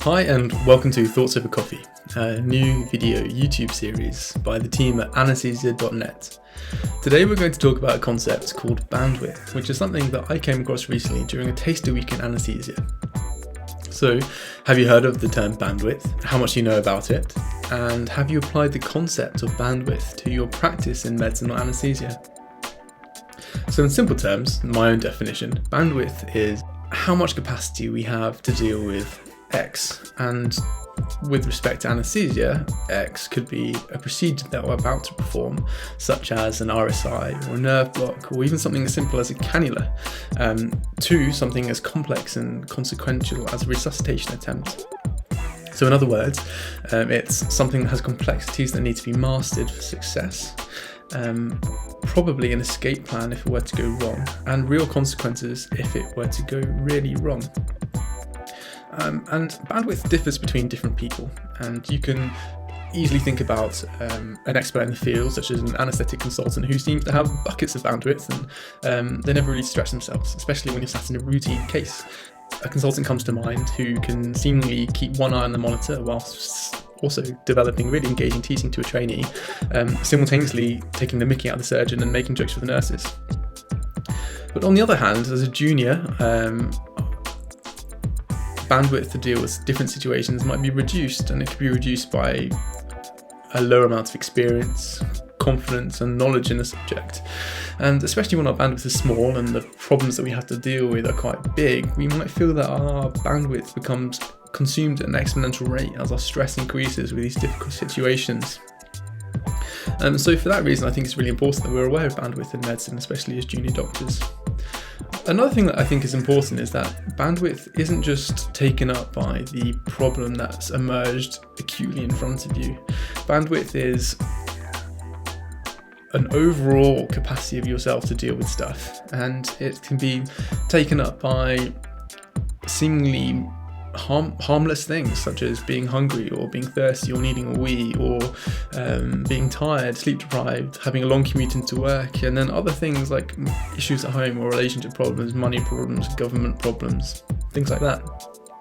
Hi and welcome to Thoughts Over Coffee, a new video YouTube series by the team at anesthesia.net. Today we're going to talk about a concept called bandwidth, which is something that I came across recently during a taster week in anesthesia. So, have you heard of the term bandwidth? How much do you know about it? And have you applied the concept of bandwidth to your practice in medicine or anesthesia? So in simple terms, my own definition, bandwidth is how much capacity we have to deal with X, and with respect to anesthesia, X could be a procedure that we're about to perform, such as an RSI or a nerve block, or even something as simple as a cannula, to something as complex and consequential as a resuscitation attempt. So in other words, it's something that has complexities that need to be mastered for success, probably an escape plan if it were to go wrong, and real consequences if it were to go really wrong. And bandwidth differs between different people, and you can easily think about an expert in the field, such as an anaesthetic consultant who seems to have buckets of bandwidth, and they never really stretch themselves, especially when you're sat in a routine case. A consultant comes to mind who can seemingly keep one eye on the monitor whilst also developing really engaging teaching to a trainee, simultaneously taking the mickey out of the surgeon and making jokes with the nurses. But on the other hand, as a junior, bandwidth to deal with different situations might be reduced, and it could be reduced by a lower amount of experience, confidence and knowledge in the subject. And especially when our bandwidth is small and the problems that we have to deal with are quite big, we might feel that our bandwidth becomes consumed at an exponential rate as our stress increases with these difficult situations. So for that reason, I think it's really important that we're aware of bandwidth in medicine, especially as junior doctors. Another thing that I think is important is that bandwidth isn't just taken up by the problem that's emerged acutely in front of you. Bandwidth is an overall capacity of yourself to deal with stuff, and it can be taken up by seemingly harmless things, such as being hungry or being thirsty or needing a wee, or being tired, sleep deprived, having a long commute into work, and then other things like issues at home or relationship problems, money problems, government problems, things like that.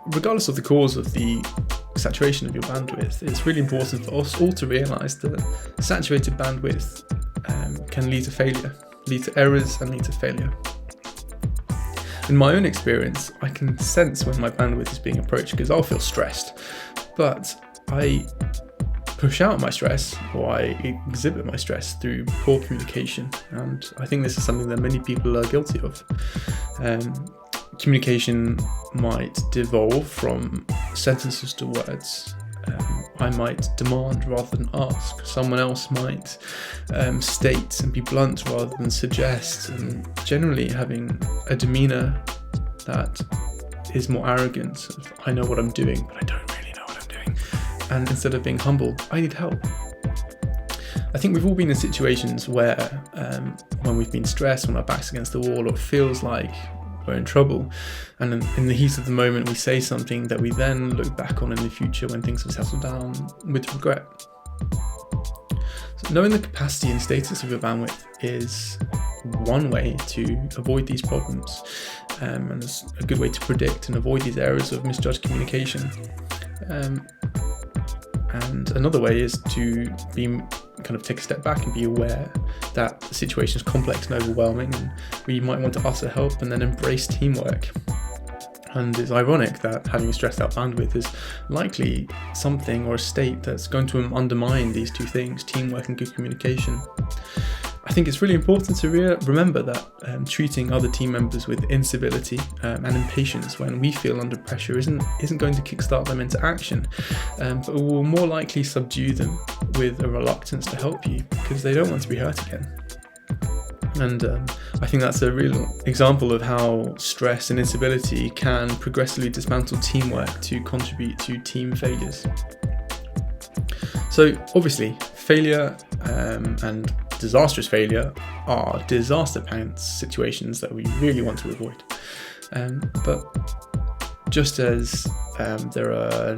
Regardless of the cause of the saturation of your bandwidth, it's really important for us all to realise that saturated bandwidth can lead to failure, lead to errors and lead to failure. In my own experience, I can sense when my bandwidth is being approached because I'll feel stressed, but I push out my stress, or I exhibit my stress through poor communication, and I think this is something that many people are guilty of. Communication might devolve from sentences to words. I might demand rather than ask. Someone else might state and be blunt rather than suggest, and generally having a demeanour that is more arrogant. I know what I'm doing, but I don't really know what I'm doing. And instead of being humble, I need help. I think we've all been in situations where when we've been stressed, when our back's against the wall, or it feels like we're in trouble, and in the heat of the moment we say something that we then look back on in the future when things have settled down with regret. So knowing the capacity and status of your bandwidth is one way to avoid these problems, and it's a good way to predict and avoid these errors of misjudged communication. And another way is to take a step back and be aware that the situation is complex and overwhelming, and we might want to ask for help and then embrace teamwork. And it's ironic that having a stressed out bandwidth is likely something or a state that's going to undermine these two things, teamwork and good communication. I think it's really important to remember that treating other team members with incivility and impatience when we feel under pressure isn't going to kickstart them into action, but will more likely subdue them with a reluctance to help you because they don't want to be hurt again. And I think that's a real example of how stress and incivility can progressively dismantle teamwork to contribute to team failures. So obviously, failure and disastrous failure are disaster pants situations that we really want to avoid. But just as there are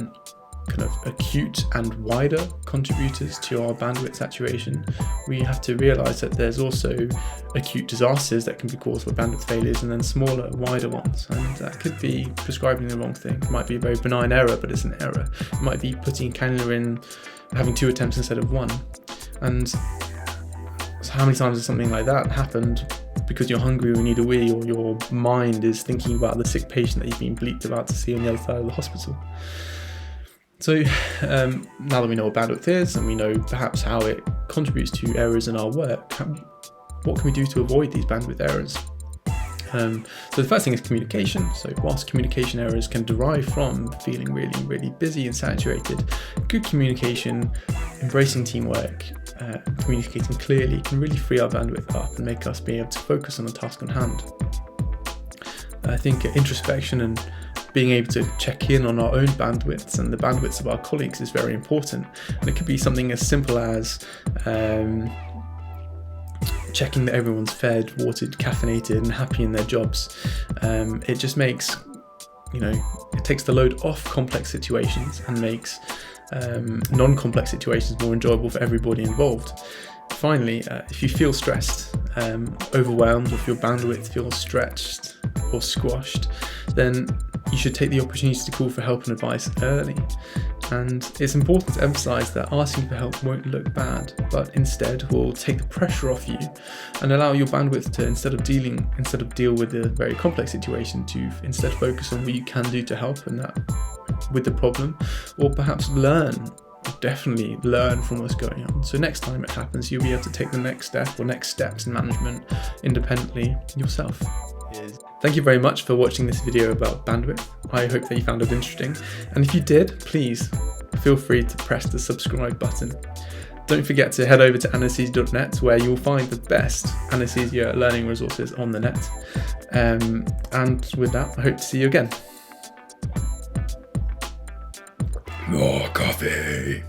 kind of acute and wider contributors to our bandwidth saturation, we have to realise that there's also acute disasters that can be caused by bandwidth failures, and then smaller, wider ones. And that could be prescribing the wrong thing. It might be a very benign error, but it's an error. It might be putting a cannula in, having 2 attempts instead of 1. And so how many times has something like that happened because you're hungry or need a wee, or your mind is thinking about the sick patient that you've been bleeped about to see on the other side of the hospital? So now that we know what bandwidth is, and we know perhaps how it contributes to errors in our work, what can we do to avoid these bandwidth errors? So the first thing is communication. So whilst communication errors can derive from feeling really, really busy and saturated, good communication, embracing teamwork, communicating clearly can really free our bandwidth up and make us be able to focus on the task on hand. I think introspection and being able to check in on our own bandwidths and the bandwidths of our colleagues is very important. And it could be something as simple as checking that everyone's fed, watered, caffeinated and happy in their jobs. It just makes, it takes the load off complex situations and makes non-complex situations more enjoyable for everybody involved. Finally, if you feel stressed, overwhelmed, or if your bandwidth feels stretched or squashed, then you should take the opportunity to call for help and advice early. And it's important to emphasise that asking for help won't look bad, but instead will take the pressure off you and allow your bandwidth to, instead of deal with a very complex situation, to instead focus on what you can do to help and that with the problem, or perhaps definitely learn from what's going on. So next time it happens, you'll be able to take the next step or next steps in management independently yourself. Thank you very much for watching this video about bandwidth. I hope that you found it interesting. And if you did, please feel free to press the subscribe button. Don't forget to head over to anaesthesia.net, where you'll find the best anaesthesia learning resources on the net. And with that, I hope to see you again. More coffee.